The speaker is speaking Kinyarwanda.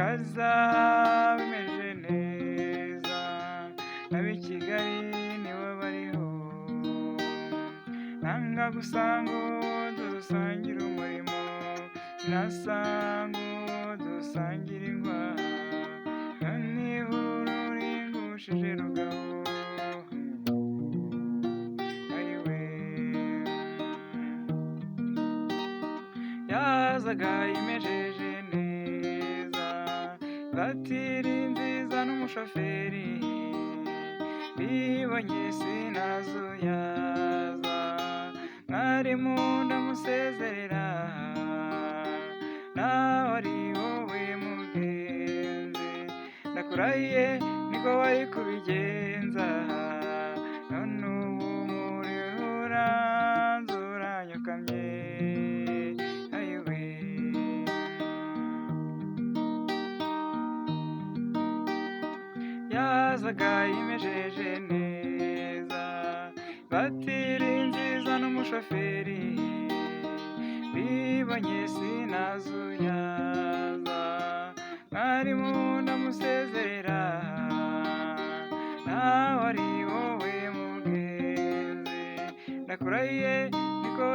kaza bimeze neza, ab'i Kigali nibo bariho, nanga gusanga dusangira umurimo, sinasanga dusangira indwara, niba ururingushije rugabo, ayiwe yazaga imejeje neza, batiri nziza n'umushoferi, bibonye sinazuyaza, mwarimu ndamusezerera, nawe ari wowe mugenzi, ndakurahiye niko wari kubigenza, none ubu muri uranze uranyokamye, ayiwe yazaga imejeje neza, batiri nziza n'umushoferi, bibonye sinazuyaza, mwarimu ndamusezerera, nawe ari wowe mugenzi, ndakurahiye niko